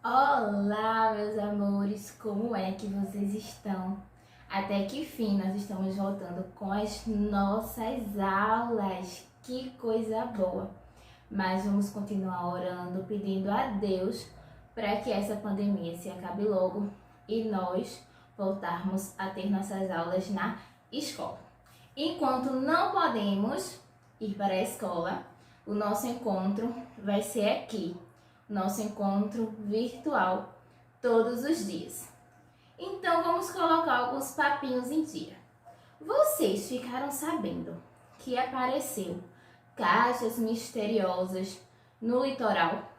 Olá, meus amores, como é que vocês estão? Até que fim nós estamos voltando com as nossas aulas, que coisa boa! Mas vamos continuar orando, pedindo a Deus para que essa pandemia se acabe logo e nós voltarmos a ter nossas aulas na escola. Enquanto não podemos ir para a escola, o nosso encontro vai ser aqui. Nosso encontro virtual todos os dias. Então vamos colocar alguns papinhos em dia. Vocês ficaram sabendo que apareceu caixas misteriosas no litoral?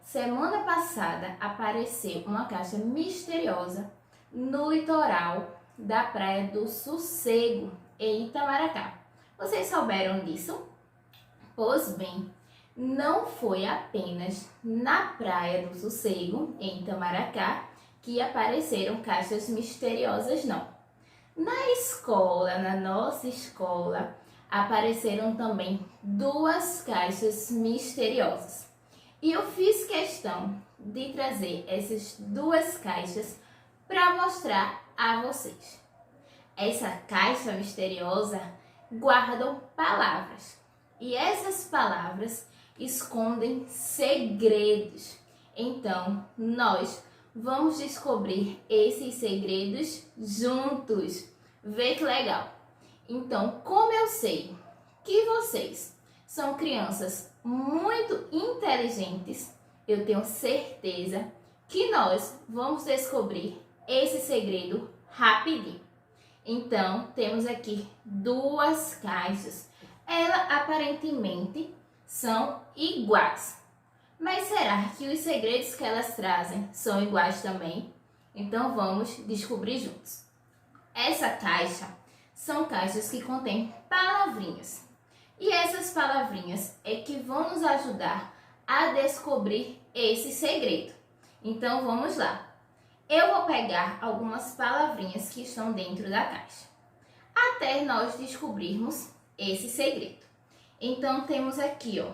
Semana passada apareceu uma caixa misteriosa no litoral da Praia do Sossego, em Itamaracá. Vocês souberam disso? Pois bem, não foi apenas na Praia do Sossego, em Itamaracá, que apareceram caixas misteriosas, não. Na escola, na nossa escola, apareceram também duas caixas misteriosas. E eu fiz questão de trazer essas duas caixas para mostrar a vocês. Essa caixa misteriosa guardam palavras. E essas palavras escondem segredos. Então, nós vamos descobrir esses segredos juntos. Vê que legal! Então, como eu sei que vocês são crianças muito inteligentes, eu tenho certeza que nós vamos descobrir esse segredo rapidinho. Então, temos aqui duas caixas. Elas aparentemente são iguais. Mas será que os segredos que elas trazem são iguais também? Então vamos descobrir juntos. Essa caixa são caixas que contêm palavrinhas. E essas palavrinhas é que vão nos ajudar a descobrir esse segredo. Então vamos lá. Eu vou pegar algumas palavrinhas que estão dentro da caixa, até nós descobrirmos esse segredo. Então temos aqui, ó,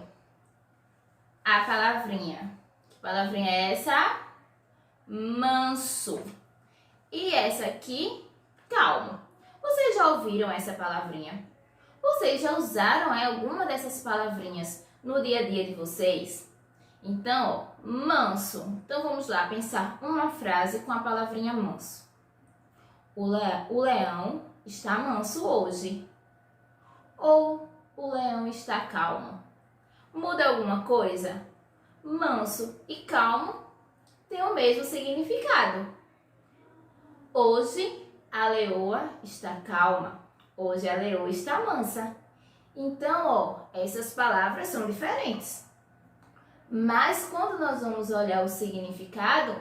a palavrinha. Que palavrinha é essa? Manso. E essa aqui, calmo. Vocês já ouviram essa palavrinha? Vocês já usaram alguma dessas palavrinhas no dia a dia de vocês? Então, ó, manso. Então vamos lá pensar uma frase com a palavrinha manso. O leão está manso hoje. Ou o leão está calmo. Muda alguma coisa? Manso e calmo têm o mesmo significado. Hoje a leoa está calma. Hoje a leoa está mansa. Então, ó, essas palavras são diferentes. Mas quando nós vamos olhar o significado,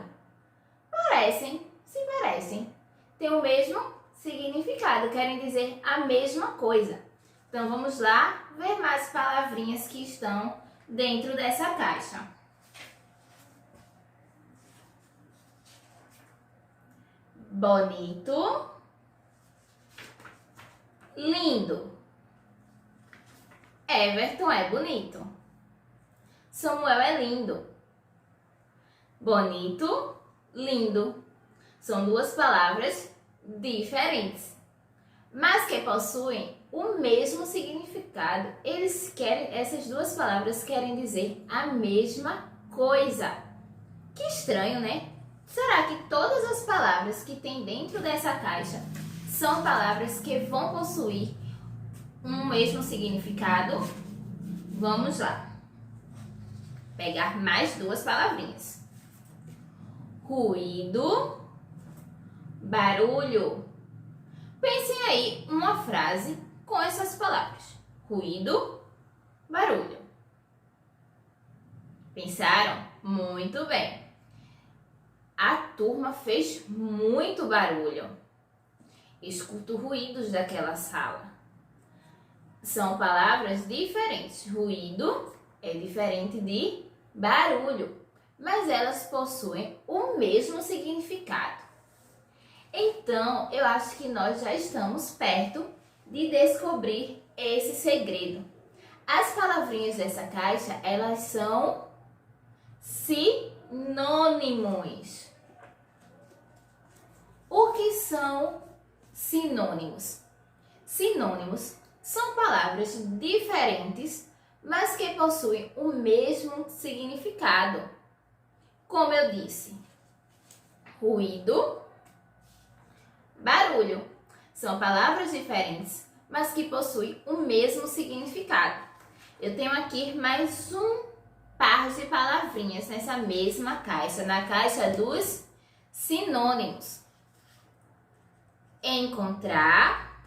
se parecem. Tem o mesmo significado, querem dizer a mesma coisa. Então vamos lá ver mais palavrinhas que estão dentro dessa caixa. Bonito, lindo. Everton é bonito. Samuel é lindo. Bonito, lindo. São duas palavras diferentes, mas que possuem o mesmo significado. Essas duas palavras querem dizer a mesma coisa. Que estranho, né? Será que todas as palavras que tem dentro dessa caixa são palavras que vão possuir um mesmo significado? Vamos lá. Pegar mais duas palavrinhas. Ruído, barulho. Pensem aí uma frase com essas palavras. Ruído, barulho. Pensaram? Muito bem. A turma fez muito barulho. Escuto ruídos daquela sala. São palavras diferentes. Ruído é diferente de barulho, mas elas possuem o mesmo significado. Então, eu acho que nós já estamos perto de descobrir esse segredo. As palavrinhas dessa caixa, elas são sinônimos. sinônimos. O que são sinônimos? Sinônimos são palavras diferentes, mas que possuem o mesmo significado. Como eu disse, ruído, barulho. São palavras diferentes, mas que possuem o mesmo significado. Eu tenho aqui mais um par de palavrinhas nessa mesma caixa, na caixa dos sinônimos. Encontrar,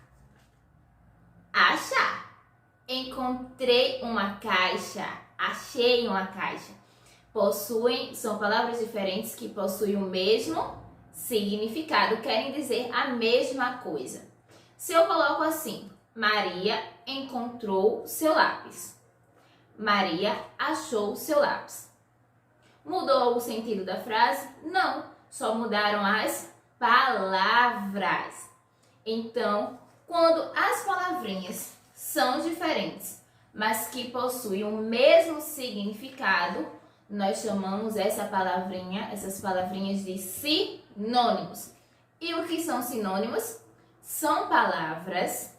achar. Encontrei uma caixa, achei uma caixa. São palavras diferentes que possuem o mesmo significado, querem dizer a mesma coisa. Se eu coloco assim, Maria encontrou seu lápis. Maria achou seu lápis. Mudou o sentido da frase? Não, só mudaram as palavras. Então, quando as palavrinhas são diferentes, mas que possuem o mesmo significado, nós chamamos essas palavrinhas de sinônimos. E o que são sinônimos? São palavras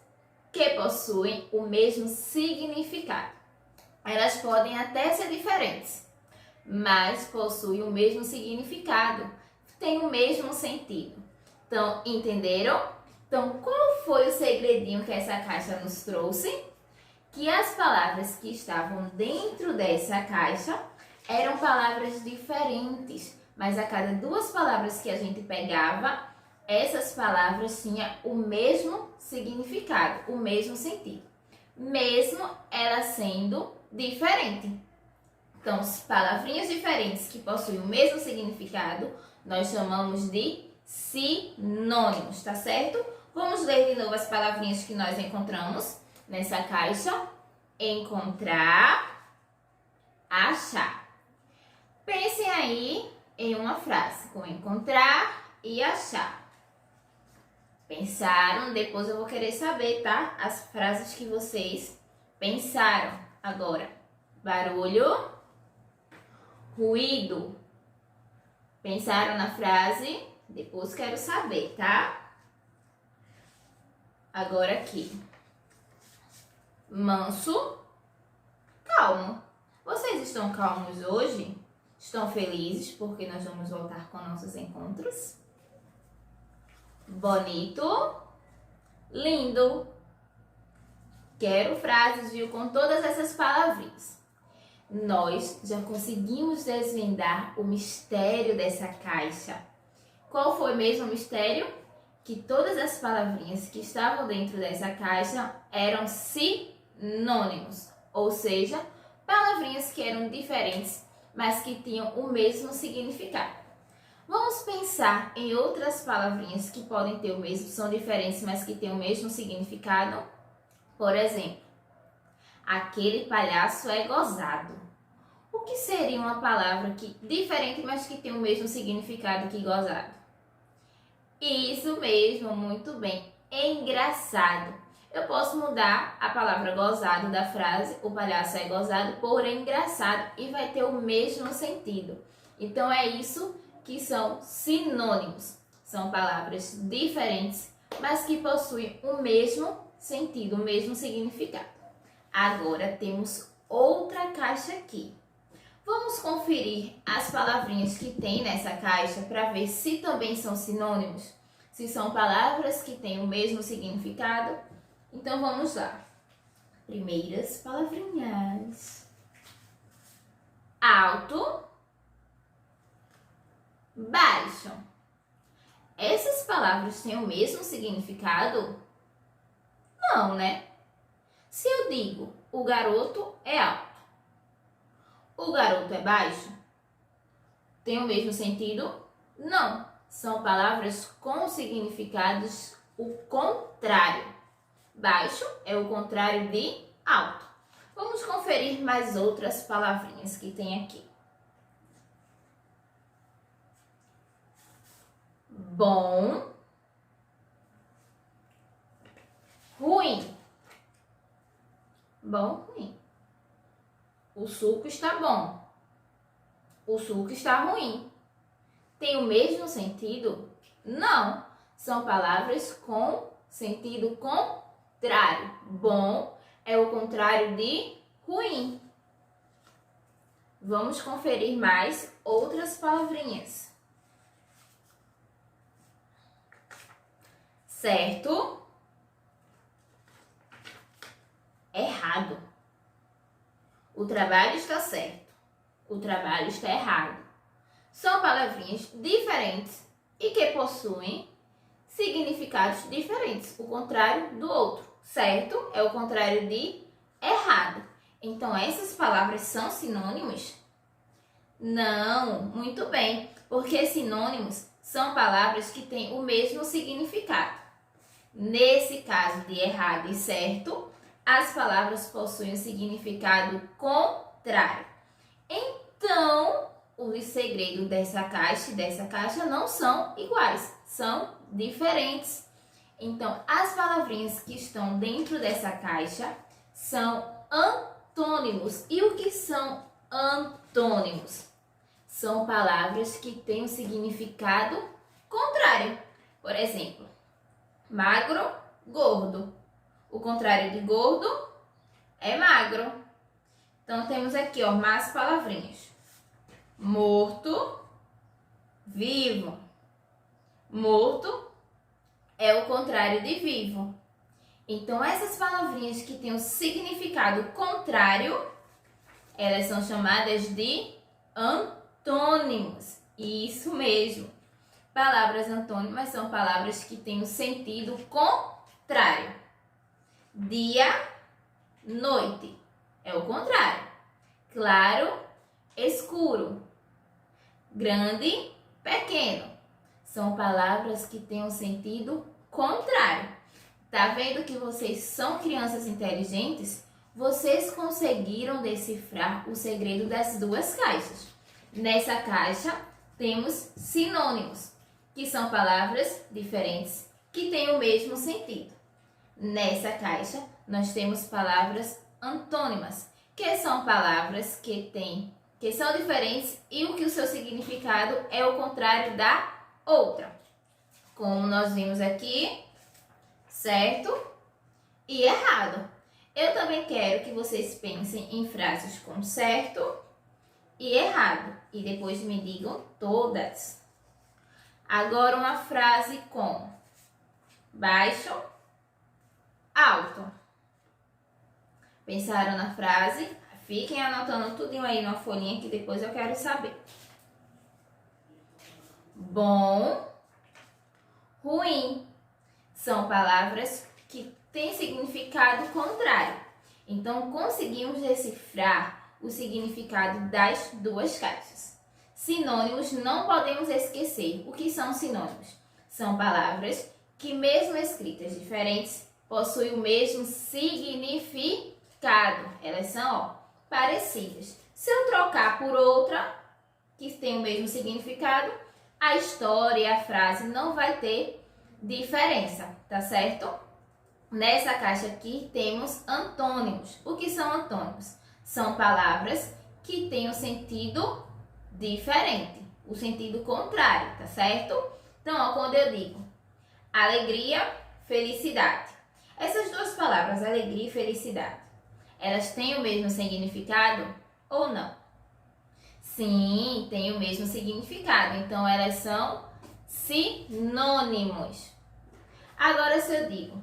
que possuem o mesmo significado. Elas podem até ser diferentes, mas possuem o mesmo significado, têm o mesmo sentido. Então, entenderam? Então, qual foi o segredinho que essa caixa nos trouxe? Que as palavras que estavam dentro dessa caixa eram palavras diferentes, mas a cada duas palavras que a gente pegava, essas palavras tinham o mesmo significado, o mesmo sentido, mesmo ela sendo diferente. Então, palavrinhas diferentes que possuem o mesmo significado, nós chamamos de sinônimos, tá certo? Vamos ler de novo as palavrinhas que nós encontramos nessa caixa. Encontrar, achar. Pensem aí em uma frase com encontrar e achar. Pensaram? Depois eu vou querer saber, tá? As frases que vocês pensaram. Agora, barulho, ruído. Pensaram na frase? Depois quero saber, tá? Agora aqui. Manso, calmo. Vocês estão calmos hoje? Estão felizes porque nós vamos voltar com nossos encontros? Bonito, lindo. Quero frases, viu, com todas essas palavrinhas. Nós já conseguimos desvendar o mistério dessa caixa. Qual foi mesmo o mistério? Que todas as palavrinhas que estavam dentro dessa caixa eram sinônimos, ou seja, palavrinhas que eram diferentes, mas que tinham o mesmo significado. Vamos pensar em outras palavrinhas que podem ter o mesmo, são diferentes, mas que têm o mesmo significado. Por exemplo, aquele palhaço é gozado. O que seria uma palavra diferente, mas que tem o mesmo significado que gozado? Isso mesmo, muito bem. Engraçado. Eu posso mudar a palavra gozado da frase, o palhaço é gozado, por engraçado, e vai ter o mesmo sentido. Então é isso que são sinônimos. São palavras diferentes, mas que possuem o mesmo sentido, o mesmo significado. Agora temos outra caixa aqui. Vamos conferir as palavrinhas que tem nessa caixa para ver se também são sinônimos, se são palavras que têm o mesmo significado. Então vamos lá. Primeiras palavrinhas. Alto, baixo. Essas palavras têm o mesmo significado? Não, né? Se eu digo o garoto é alto, o garoto é baixo, tem o mesmo sentido? Não. São palavras com significados o contrário. Baixo é o contrário de alto. Vamos conferir mais outras palavrinhas que tem aqui. Bom, ruim. Bom, ruim. O suco está bom. O suco está ruim. têm o mesmo sentido? Não. São palavras com sentido contrário. Bom é o contrário de ruim. Vamos conferir mais outras palavrinhas. Certo? Errado. O trabalho está certo. O trabalho está errado. São palavrinhas diferentes e que possuem significados diferentes. O contrário do outro. Certo é o contrário de errado. Então, essas palavras são sinônimos? Não, muito bem, porque sinônimos são palavras que têm o mesmo significado. Nesse caso de errado e certo, as palavras possuem um significado contrário. Então, o segredo dessa caixa e dessa caixa não são iguais, são diferentes. Então, as palavrinhas que estão dentro dessa caixa são antônimos. E o que são antônimos? São palavras que têm um significado contrário. Por exemplo, magro, gordo. O contrário de gordo é magro. Então, temos aqui, ó, mais palavrinhas. Morto, vivo. Morto é o contrário de vivo. Então, essas palavrinhas que têm um significado contrário, elas são chamadas de antônimos. Isso mesmo. Palavras antônimas são palavras que têm um sentido contrário. Dia, noite. É o contrário. Claro, escuro. Grande, pequeno. São palavras que têm um sentido contrário. Tá vendo que vocês são crianças inteligentes? Vocês conseguiram decifrar o segredo das duas caixas. Nessa caixa temos sinônimos, que são palavras diferentes que têm o mesmo sentido. Nessa caixa nós temos palavras antônimas, que são palavras que são diferentes e o que o seu significado é o contrário da outra. Como nós vimos aqui, certo e errado. Eu também quero que vocês pensem em frases com certo e errado e depois me digam todas. Agora uma frase com baixo, alto. Pensaram na frase? Fiquem anotando tudinho aí numa folhinha que depois eu quero saber. Bom, ruim. São palavras que têm significado contrário. Então, conseguimos decifrar o significado das duas caixas. Sinônimos não podemos esquecer. O que são sinônimos? São palavras que, mesmo escritas diferentes, possuem o mesmo significado. Elas são, ó, parecidas. Se eu trocar por outra que tem o mesmo significado, a história e a frase não vai ter diferença, tá certo? Nessa caixa aqui temos antônimos. O que são antônimos? São palavras que têm um sentido diferente, o sentido contrário, tá certo? Então, ó, quando eu digo alegria, felicidade. Essas duas palavras, alegria e felicidade, elas têm o mesmo significado ou não? Sim, têm o mesmo significado. Então, elas são sinônimos. Agora, se eu digo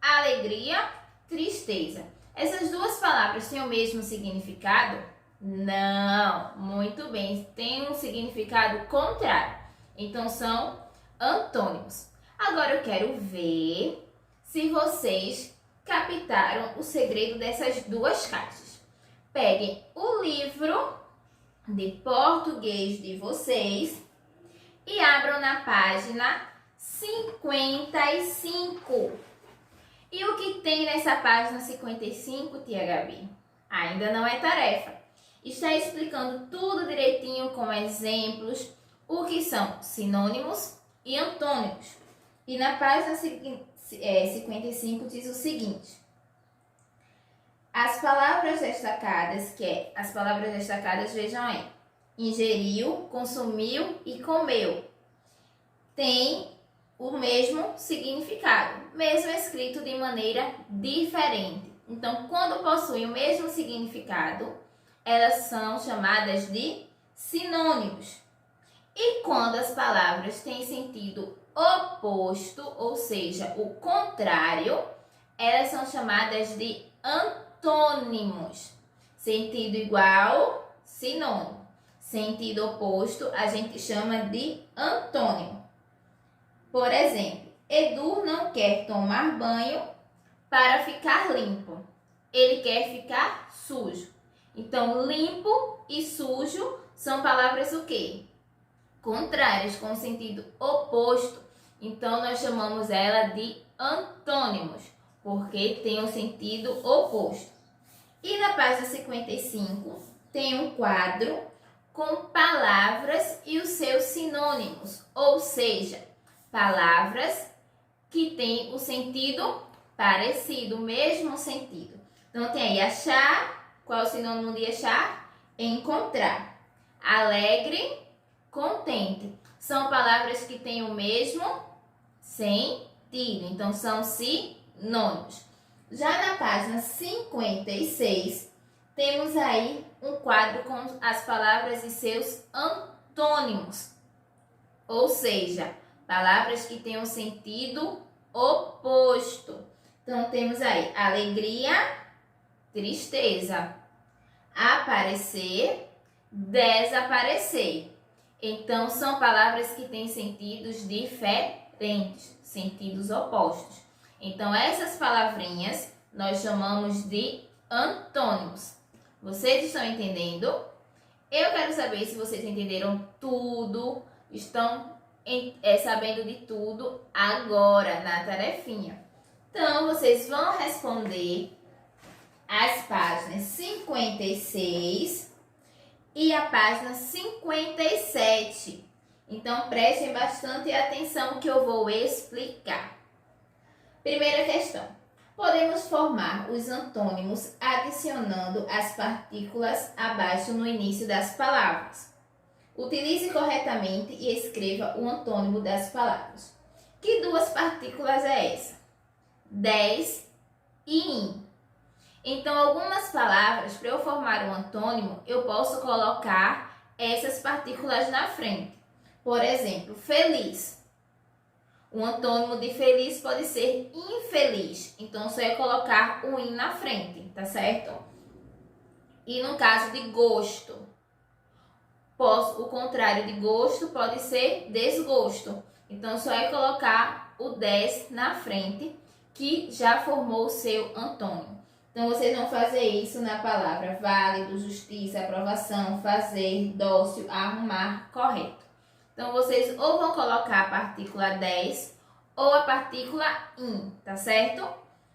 alegria, tristeza, essas duas palavras têm o mesmo significado? Não, muito bem, tem um significado contrário. Então, são antônimos. Agora, eu quero ver se vocês captaram o segredo dessas duas caixas. Peguem o livro de português de vocês e abram na página 55. E o que tem nessa página 55, tia Gabi? Ainda não é tarefa. Está explicando tudo direitinho com exemplos, o que são sinônimos e antônimos. E na página 55 diz o seguinte: as palavras destacadas, vejam aí, ingeriu, consumiu e comeu. Tem o mesmo significado, mesmo escrito de maneira diferente. Então, quando possuem o mesmo significado, elas são chamadas de sinônimos. E quando as palavras têm sentido oposto, ou seja, o contrário, elas são chamadas de antônimos. Sentido igual, sinônimo. Sentido oposto, a gente chama de antônimo. Por exemplo, Edu não quer tomar banho para ficar limpo. Ele quer ficar sujo. Então, limpo e sujo são palavras o quê? Contrárias, com sentido oposto. Então, nós chamamos ela de antônimos, porque tem o sentido oposto. E na página 55, tem um quadro com palavras e os seus sinônimos, ou seja, palavras que têm o sentido parecido, o mesmo sentido. Então, tem aí achar. Qual é o sinônimo de achar? Encontrar. Alegre, contente. São palavras que têm o mesmo sentido. Então, são sinônimos. Já na página 56, temos aí um quadro com as palavras e seus antônimos. Ou seja, palavras que têm um sentido oposto. Então, temos aí alegria, tristeza. Aparecer, desaparecer. Então, são palavras que têm sentidos diferentes, sentidos opostos. Então, essas palavrinhas nós chamamos de antônimos. Vocês estão entendendo? Eu quero saber se vocês entenderam tudo, estão sabendo de tudo agora na tarefinha. Então, vocês vão responder as páginas 56 e a página 57. Então, prestem bastante atenção que eu vou explicar. Primeira questão. Podemos formar os antônimos adicionando as partículas abaixo no início das palavras. Utilize corretamente e escreva o antônimo das palavras. Que duas partículas é essa? 10 e in. Então, algumas palavras, para eu formar um antônimo, eu posso colocar essas partículas na frente. Por exemplo, feliz. O antônimo de feliz pode ser infeliz. Então, só é colocar o in na frente, tá certo? E no caso de gosto, o contrário de gosto pode ser desgosto. Então, só é colocar o 10 na frente, que já formou o seu antônimo. Então, vocês vão fazer isso na palavra válido, justiça, aprovação, fazer, dócil, arrumar, correto. Então, vocês ou vão colocar a partícula 10 ou a partícula in, tá certo?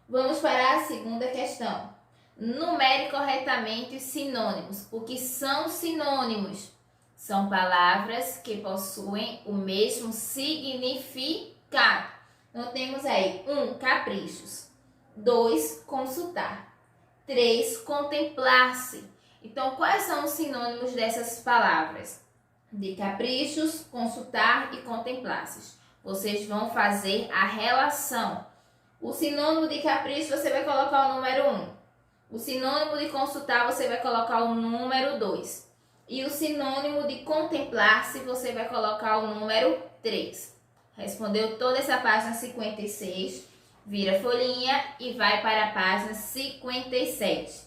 Vamos para a segunda questão. Numere corretamente os sinônimos. O que são sinônimos? São palavras que possuem o mesmo significado. Então, temos aí 1, caprichos. 2, consultar. 3, contemplar-se. Então, quais são os sinônimos dessas palavras? De caprichos, consultar e contemplar-se. Vocês vão fazer a relação. O sinônimo de capricho, você vai colocar o número 1. O sinônimo de consultar, você vai colocar o número 2. E o sinônimo de contemplar-se, você vai colocar o número 3. Respondeu toda essa página 56. Vira a folhinha e vai para a página 57.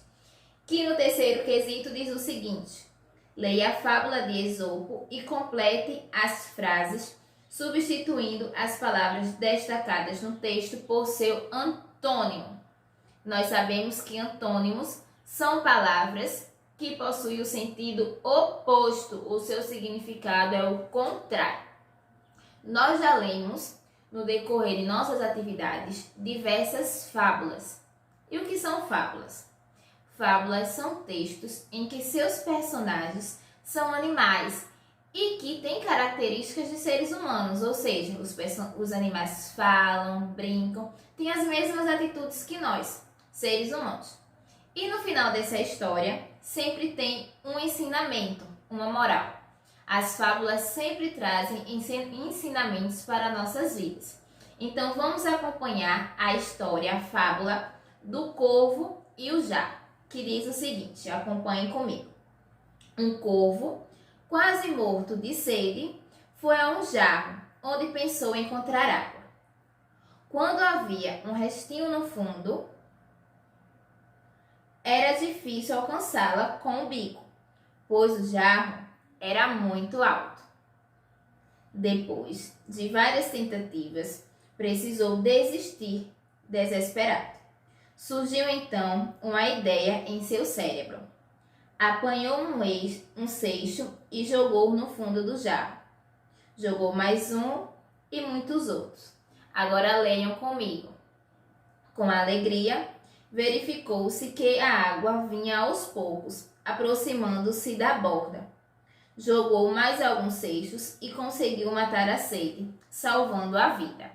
Que no terceiro quesito diz o seguinte. Leia a fábula de Esopo e complete as frases, substituindo as palavras destacadas no texto por seu antônimo. Nós sabemos que antônimos são palavras que possuem o sentido oposto, o seu significado é o contrário. Nós já lemos, no decorrer de nossas atividades, diversas fábulas. E o que são fábulas? Fábulas são textos em que seus personagens são animais e que têm características de seres humanos, ou seja, os animais falam, brincam, têm as mesmas atitudes que nós, seres humanos. E no final dessa história, sempre tem um ensinamento. uma moral. As fábulas sempre trazem ensinamentos para nossas vidas. Então vamos acompanhar a história, a fábula do corvo e o jarro, que diz o seguinte, acompanhem comigo. Um corvo, quase morto de sede, foi a um jarro, onde pensou encontrar água. Quando havia um restinho no fundo, era difícil alcançá-la com o bico, pois o jarro era muito alto. Depois de várias tentativas, precisou desistir, desesperado. Surgiu então uma ideia em seu cérebro. Apanhou um seixo e jogou no fundo do jarro. Jogou mais um e muitos outros. Agora leiam comigo. Com alegria, verificou-se que a água vinha aos poucos, aproximando-se da borda. Jogou mais alguns seixos e conseguiu matar a sede, salvando a vida.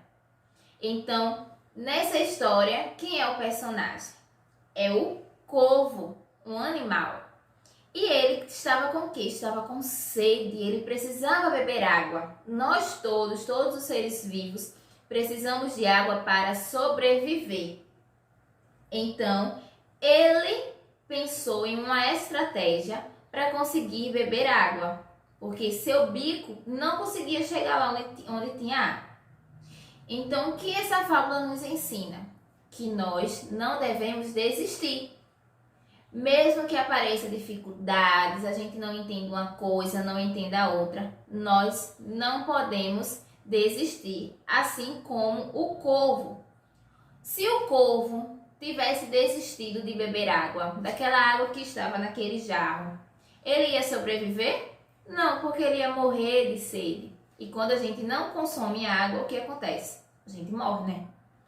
Então, nessa história, quem é o personagem? É o corvo, um animal. E ele estava com o quê? Estava com sede, ele precisava beber água. Nós todos os seres vivos, precisamos de água para sobreviver. Então, ele pensou em uma estratégia para conseguir beber água, porque seu bico não conseguia chegar lá onde tinha água. Então, o que essa fábula nos ensina? Que nós não devemos desistir. Mesmo que apareça dificuldades, a gente não entenda uma coisa, não entenda a outra, nós não podemos desistir, assim como o corvo. Se o corvo tivesse desistido de beber água, daquela água que estava naquele jarro, ele ia sobreviver? Não, porque ele ia morrer de sede. E quando a gente não consome água, o que acontece? A gente morre, né?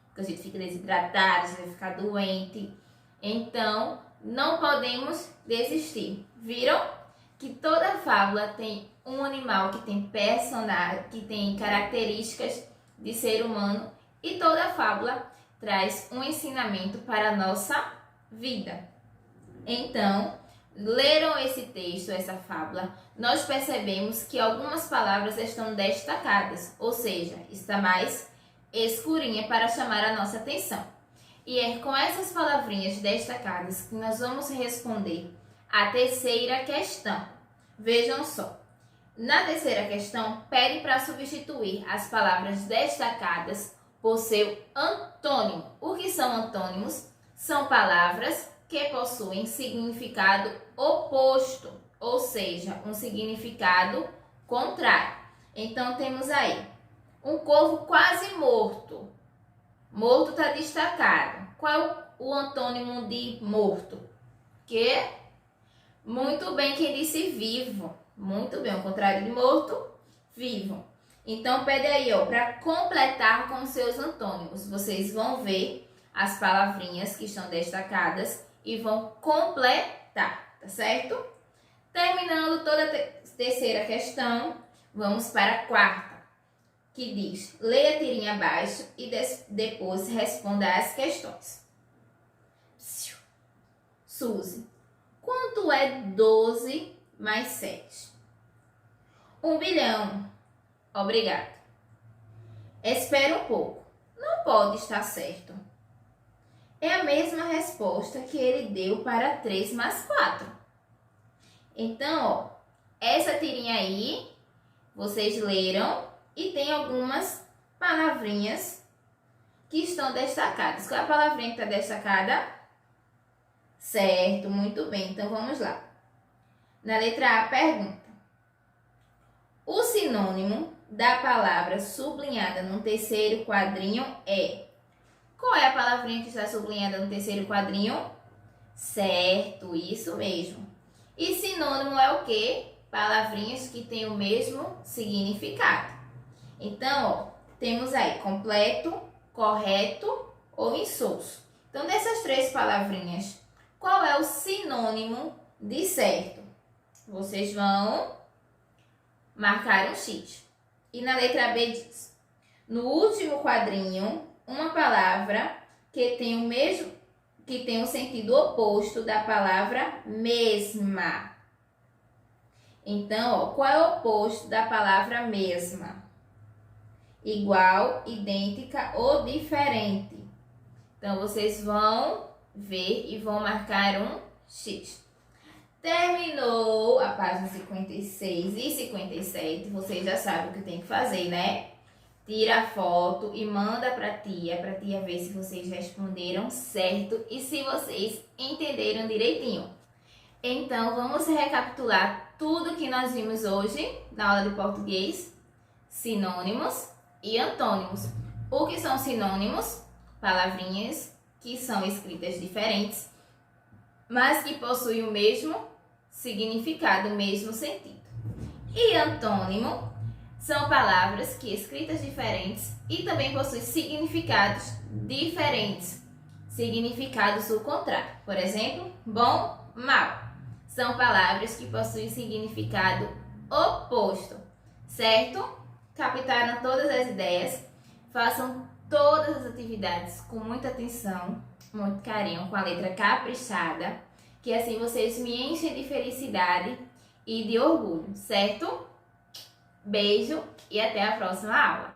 Porque a gente fica desidratado, a gente vai ficar doente. Então, não podemos desistir. Viram que toda fábula tem um animal que tem personagem, que tem características de ser humano, e toda fábula traz um ensinamento para a nossa vida. Então, leram esse texto, essa fábula, nós percebemos que algumas palavras estão destacadas, ou seja, está mais escurinha para chamar a nossa atenção. E é com essas palavrinhas destacadas que nós vamos responder a terceira questão. Vejam só. Na terceira questão, pede para substituir as palavras destacadas por seu antônimo. O que são antônimos? São palavras que possuem significado oposto, ou seja, um significado contrário. Então, temos aí um corvo quase morto. Morto está destacado. Qual é o antônimo de morto? Que? Muito bem, quem disse vivo. Muito bem, o contrário de morto, vivo. Então, pede aí, ó, para completar com seus antônimos. Vocês vão ver as palavrinhas que estão destacadas e vão completar, tá certo? Terminando toda a terceira questão, vamos para a quarta, que diz, leia a tirinha abaixo e depois responda as questões. Suzy, quanto é 12 mais 7? 1 bilhão. Obrigado. Espera um pouco. Não pode estar certo. É a mesma resposta que ele deu para 3 mais 4. Então, ó, essa tirinha aí, vocês leram e tem algumas palavrinhas que estão destacadas. Qual é a palavrinha que está destacada? Certo, muito bem. Então, vamos lá. Na letra A, pergunta. O sinônimo da palavra sublinhada no terceiro quadrinho é... Qual é a palavrinha que está sublinhada no terceiro quadrinho? Certo, isso mesmo. E sinônimo é o quê? Palavrinhas que têm o mesmo significado. Então, ó, temos aí completo, correto ou insosso. Então, dessas 3 palavrinhas, qual é o sinônimo de certo? Vocês vão marcar um X. E na letra B diz, no último quadrinho, uma palavra que tem o mesmo, que tem o sentido oposto da palavra mesma. Então, ó, qual é o oposto da palavra mesma? Igual, idêntica ou diferente. Então, vocês vão ver e vão marcar um X. Terminou a página 56 e 57, vocês já sabem o que tem que fazer, né? Tira a foto e manda pra tia ver se vocês responderam certo e se vocês entenderam direitinho. Então, vamos recapitular tudo que nós vimos hoje na aula de português. Sinônimos e antônimos. O que são sinônimos? Palavrinhas que são escritas diferentes, mas que possuem o mesmo significado, o mesmo sentido. E antônimo são palavras que escritas diferentes e também possuem significados diferentes. Significados o contrário. Por exemplo, bom, mal. São palavras que possuem significado oposto. Certo? Captaram todas as ideias? Façam todas as atividades com muita atenção, muito carinho, com a letra caprichada, que assim vocês me enchem de felicidade e de orgulho, certo? Beijo e até a próxima aula!